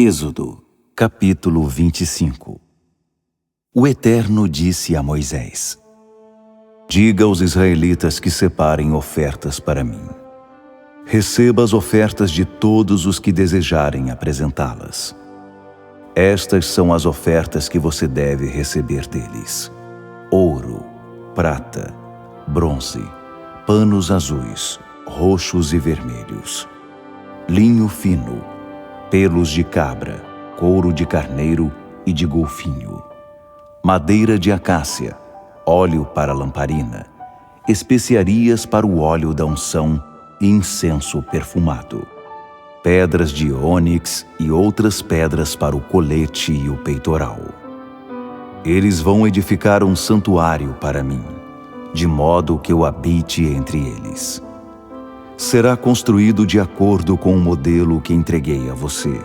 Êxodo, capítulo 25. O Eterno disse a Moisés: Diga aos israelitas que separem ofertas para mim. Receba as ofertas de todos os que desejarem apresentá-las. Estas são as ofertas que você deve receber deles: ouro, prata, bronze, panos azuis, roxos e vermelhos, linho fino, pelos de cabra, couro de carneiro e de golfinho, madeira de acácia, óleo para lamparina, especiarias para o óleo da unção e incenso perfumado, pedras de ônix e outras pedras para o colete e o peitoral. Eles vão edificar um santuário para mim, de modo que eu habite entre eles. Será construído de acordo com o modelo que entreguei a você,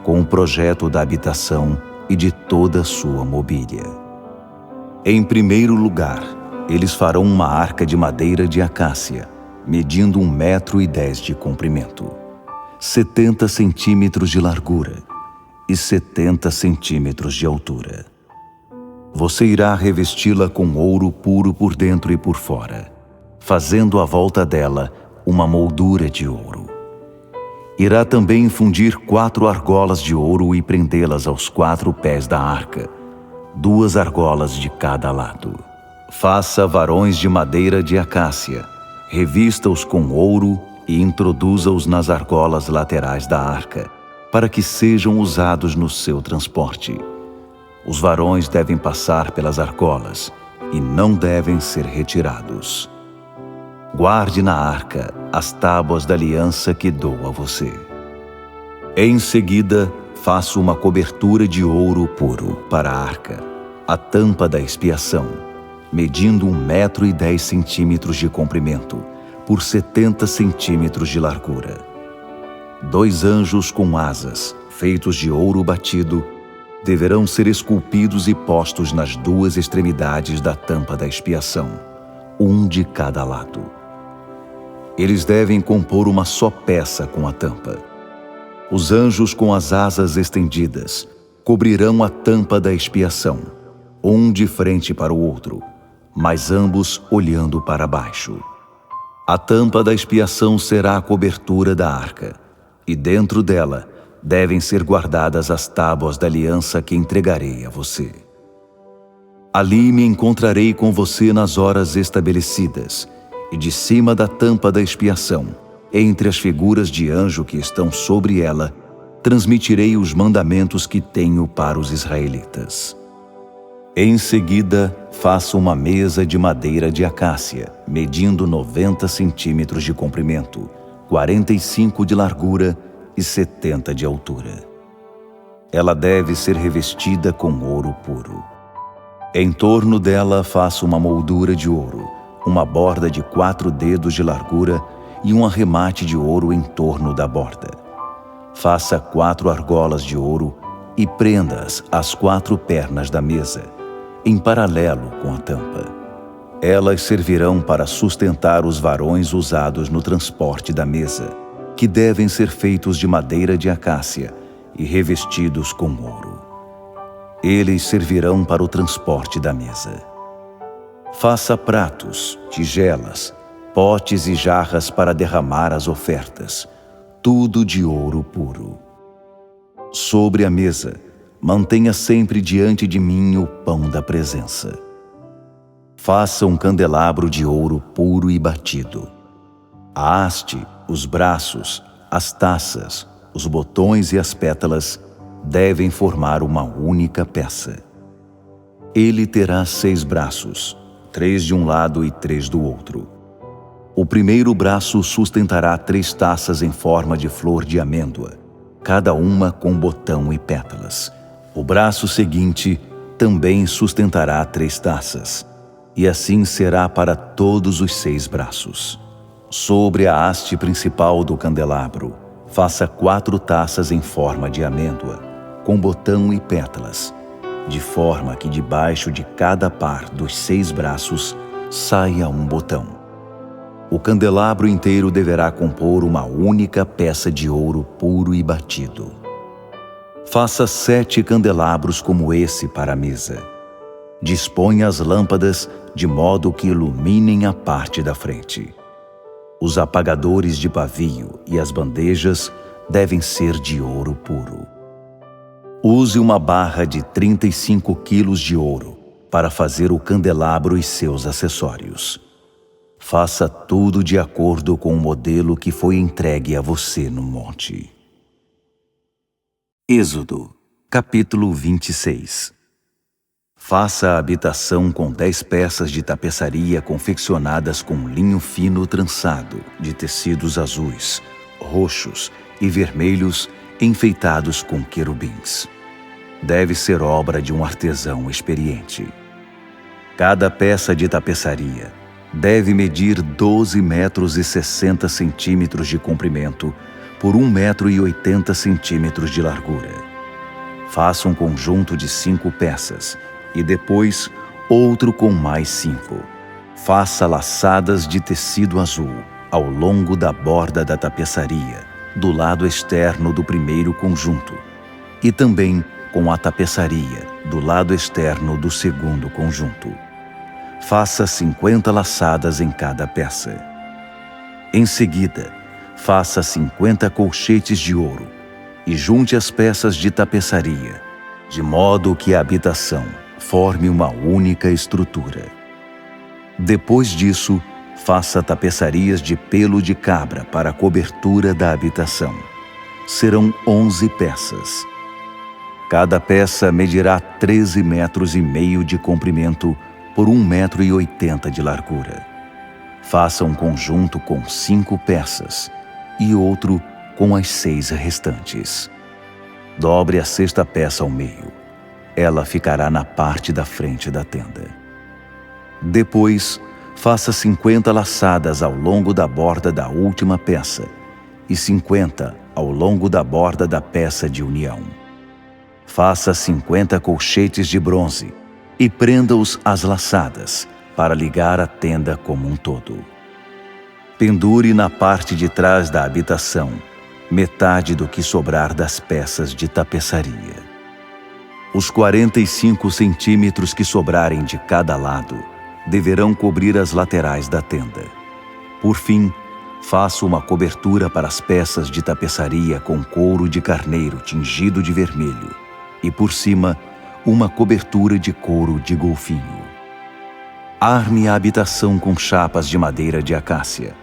com o projeto da habitação e de toda a sua mobília. Em primeiro lugar, eles farão uma arca de madeira de acácia, medindo 1,10 m de comprimento, 70 centímetros de largura e 70 centímetros de altura. Você irá revesti-la com ouro puro por dentro e por fora, fazendo à volta dela uma moldura de ouro. Irá também fundir 4 argolas de ouro e prendê-las aos 4 pés da arca, 2 argolas de cada lado. Faça varões de madeira de acácia, revista-os com ouro e introduza-os nas argolas laterais da arca, para que sejam usados no seu transporte. Os varões devem passar pelas argolas e não devem ser retirados. Guarde na arca as tábuas da aliança que dou a você. Em seguida, faça uma cobertura de ouro puro para a arca, a tampa da expiação, medindo 1,10 m de comprimento por 70 centímetros de largura. 2 anjos com asas, feitos de ouro batido, deverão ser esculpidos e postos nas 2 extremidades da tampa da expiação, um de cada lado. Eles devem compor uma só peça com a tampa. Os anjos com as asas estendidas cobrirão a tampa da expiação, um de frente para o outro, mas ambos olhando para baixo. A tampa da expiação será a cobertura da arca, e dentro dela devem ser guardadas as tábuas da aliança que entregarei a você. Ali me encontrarei com você nas horas estabelecidas, e de cima da tampa da expiação, entre as figuras de anjo que estão sobre ela, transmitirei os mandamentos que tenho para os israelitas. Em seguida, faça uma mesa de madeira de acácia, medindo 90 centímetros de comprimento, 45 de largura e 70 de altura. Ela deve ser revestida com ouro puro. Em torno dela, faça uma moldura de ouro, uma borda de 4 dedos de largura e um arremate de ouro em torno da borda. Faça 4 argolas de ouro e prenda-as às 4 pernas da mesa, em paralelo com a tampa. Elas servirão para sustentar os varões usados no transporte da mesa, que devem ser feitos de madeira de acácia e revestidos com ouro. Eles servirão para o transporte da mesa. Faça pratos, tigelas, potes e jarras para derramar as ofertas, tudo de ouro puro. Sobre a mesa, mantenha sempre diante de mim o pão da presença. Faça um candelabro de ouro puro e batido. A haste, os braços, as taças, os botões e as pétalas devem formar uma única peça. Ele terá 6 braços, 3 de um lado e 3 do outro. O primeiro braço sustentará 3 taças em forma de flor de amêndoa, cada uma com botão e pétalas. O braço seguinte também sustentará 3 taças, e assim será para todos os 6 braços. Sobre a haste principal do candelabro, faça 4 taças em forma de amêndoa, com botão e pétalas, de forma que debaixo de cada par dos 6 braços saia um botão. O candelabro inteiro deverá compor uma única peça de ouro puro e batido. Faça 7 candelabros como esse para a mesa. Disponha as lâmpadas de modo que iluminem a parte da frente. Os apagadores de pavio e as bandejas devem ser de ouro puro. Use uma barra de 35 quilos de ouro para fazer o candelabro e seus acessórios. Faça tudo de acordo com o modelo que foi entregue a você no monte. Êxodo, capítulo 26. Faça a habitação com 10 peças de tapeçaria confeccionadas com linho fino trançado de tecidos azuis, roxos e vermelhos enfeitados com querubins. Deve ser obra de um artesão experiente. Cada peça de tapeçaria deve medir 12 metros e 60 centímetros de comprimento por 1 metro e 80 centímetros de largura. Faça um conjunto de 5 peças e depois outro com mais 5. Faça laçadas de tecido azul ao longo da borda da tapeçaria, do lado externo do primeiro conjunto, e também com a tapeçaria do lado externo do segundo conjunto. Faça 50 laçadas em cada peça. Em seguida, faça 50 colchetes de ouro e junte as peças de tapeçaria, de modo que a habitação forme uma única estrutura. Depois disso, faça tapeçarias de pelo de cabra para a cobertura da habitação. Serão 11 peças. Cada peça medirá 13 metros e meio de comprimento por 1 metro e 80 de largura. Faça um conjunto com 5 peças e outro com as 6 restantes. Dobre a 6ª peça ao meio. Ela ficará na parte da frente da tenda. Depois, faça 50 laçadas ao longo da borda da última peça e 50 ao longo da borda da peça de união. Faça 50 colchetes de bronze e prenda-os às laçadas para ligar a tenda como um todo. Pendure na parte de trás da habitação metade do que sobrar das peças de tapeçaria. Os 45 centímetros que sobrarem de cada lado deverão cobrir as laterais da tenda. Por fim, faça uma cobertura para as peças de tapeçaria com couro de carneiro tingido de vermelho e, por cima, uma cobertura de couro de golfinho. Arme a habitação com chapas de madeira de acácia.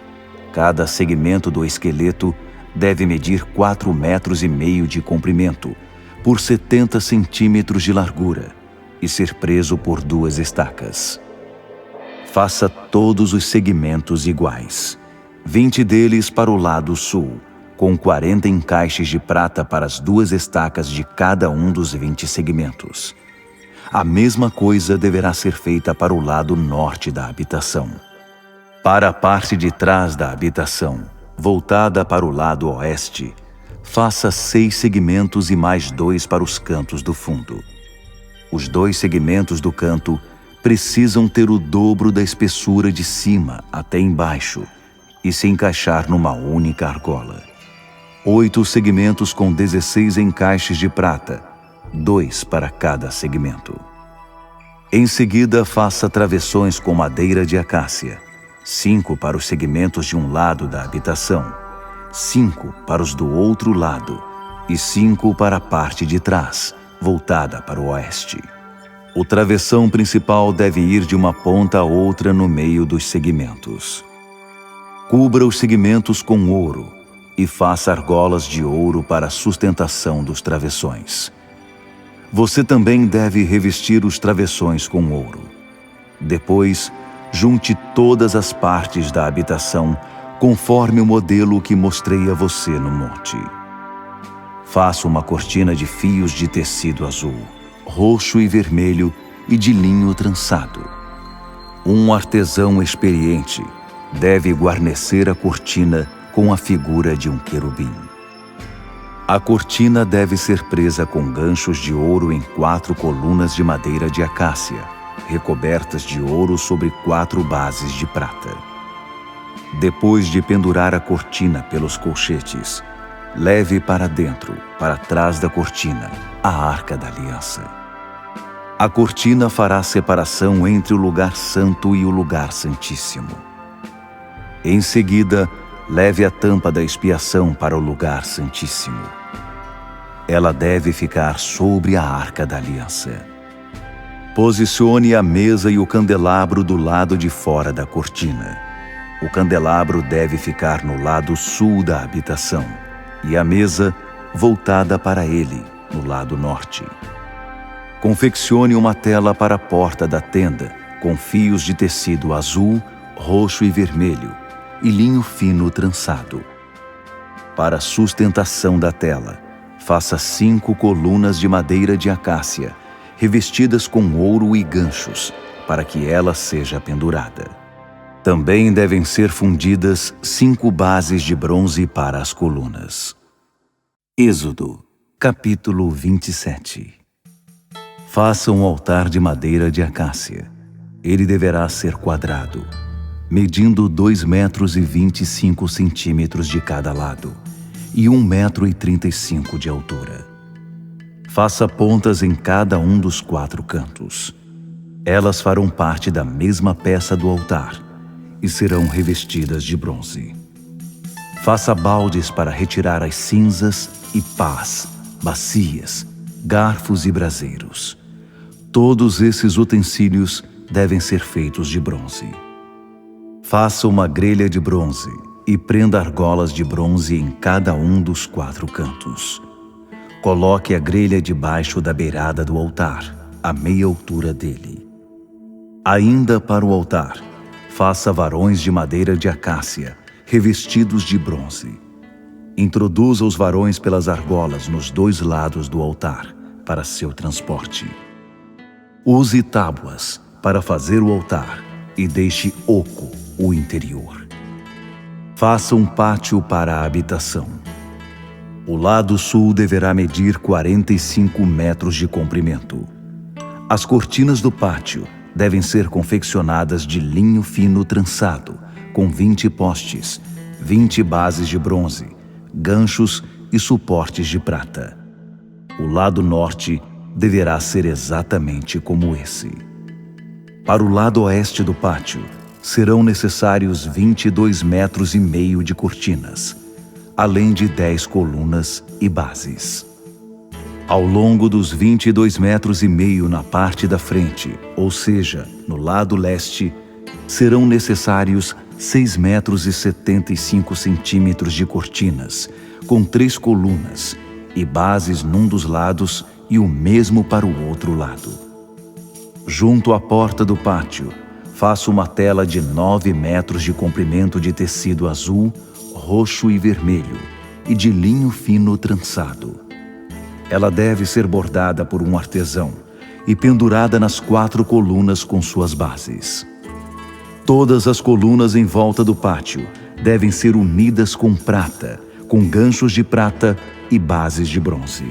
Cada segmento do esqueleto deve medir 4,5 metros de comprimento por 70 centímetros de largura e ser preso por 2 estacas. Faça todos os segmentos iguais, 20 deles para o lado sul, com 40 encaixes de prata para as 2 estacas de cada um dos 20 segmentos. A mesma coisa deverá ser feita para o lado norte da habitação. Para a parte de trás da habitação, voltada para o lado oeste, faça 6 segmentos e mais 2 para os cantos do fundo. Os 2 segmentos do canto precisam ter o dobro da espessura de cima até embaixo e se encaixar numa única argola. 8 segmentos com 16 encaixes de prata, 2 para cada segmento. Em seguida, faça travessões com madeira de acácia, 5 para os segmentos de um lado da habitação, 5 para os do outro lado e 5 para a parte de trás, voltada para o oeste. O travessão principal deve ir de uma ponta a outra no meio dos segmentos. Cubra os segmentos com ouro e faça argolas de ouro para a sustentação dos travessões. Você também deve revestir os travessões com ouro. Depois, junte todas as partes da habitação conforme o modelo que mostrei a você no monte. Faça uma cortina de fios de tecido azul, roxo e vermelho e de linho trançado. Um artesão experiente deve guarnecer a cortina com a figura de um querubim. A cortina deve ser presa com ganchos de ouro em 4 colunas de madeira de acácia, recobertas de ouro sobre 4 bases de prata. Depois de pendurar a cortina pelos colchetes, leve para dentro, para trás da cortina, a Arca da Aliança. A cortina fará separação entre o lugar santo e o lugar santíssimo. Em seguida, leve a tampa da expiação para o lugar santíssimo. Ela deve ficar sobre a Arca da Aliança. Posicione a mesa e o candelabro do lado de fora da cortina. O candelabro deve ficar no lado sul da habitação e a mesa voltada para ele, no lado norte. Confeccione uma tela para a porta da tenda, com fios de tecido azul, roxo e vermelho, e linho fino trançado. Para a sustentação da tela, faça 5 colunas de madeira de acácia, revestidas com ouro e ganchos, para que ela seja pendurada. Também devem ser fundidas 5 bases de bronze para as colunas. Êxodo, capítulo 27. Faça um altar de madeira de acácia. Ele deverá ser quadrado, medindo 2,25 metros de cada lado e 1,35 metros de altura. Faça pontas em cada um dos 4 cantos. Elas farão parte da mesma peça do altar e serão revestidas de bronze. Faça baldes para retirar as cinzas e pás, bacias, garfos e braseiros. Todos esses utensílios devem ser feitos de bronze. Faça uma grelha de bronze e prenda argolas de bronze em cada um dos 4 cantos. Coloque a grelha debaixo da beirada do altar, à meia altura dele. Ainda para o altar, faça varões de madeira de acácia, revestidos de bronze. Introduza os varões pelas argolas nos 2 lados do altar, para seu transporte. Use tábuas para fazer o altar e deixe oco o interior. Faça um pátio para a habitação. O lado sul deverá medir 45 metros de comprimento. As cortinas do pátio devem ser confeccionadas de linho fino trançado, com 20 postes, 20 bases de bronze, ganchos e suportes de prata. O lado norte deverá ser exatamente como esse. Para o lado oeste do pátio, serão necessários 22,5 metros de cortinas, além de 10 colunas e bases. Ao longo dos 22,5 metros na parte da frente, ou seja, no lado leste, serão necessários 6,75 metros de cortinas, com 3 colunas e bases num dos lados e o mesmo para o outro lado. Junto à porta do pátio, faça uma tela de 9 metros de comprimento de tecido azul, roxo e vermelho e de linho fino trançado. Ela deve ser bordada por um artesão e pendurada nas 4 colunas com suas bases. Todas as colunas em volta do pátio devem ser unidas com prata, com ganchos de prata e bases de bronze.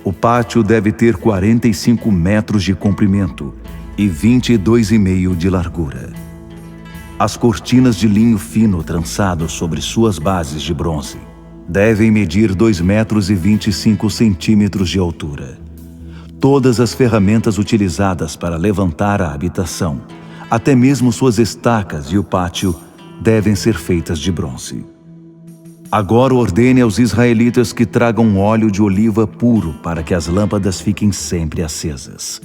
O pátio deve ter 45 metros de comprimento e 22,5 de largura. As cortinas de linho fino trançado sobre suas bases de bronze devem medir 2,25 metros de altura. Todas as ferramentas utilizadas para levantar a habitação, até mesmo suas estacas e o pátio, devem ser feitas de bronze. Agora ordene aos israelitas que tragam óleo de oliva puro para que as lâmpadas fiquem sempre acesas.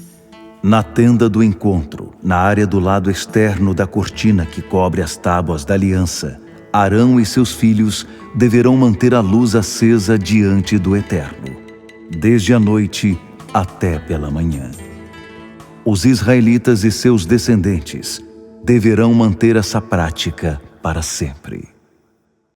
Na tenda do encontro, na área do lado externo da cortina que cobre as tábuas da aliança, Arão e seus filhos deverão manter a luz acesa diante do Eterno, desde a noite até pela manhã. Os israelitas e seus descendentes deverão manter essa prática para sempre.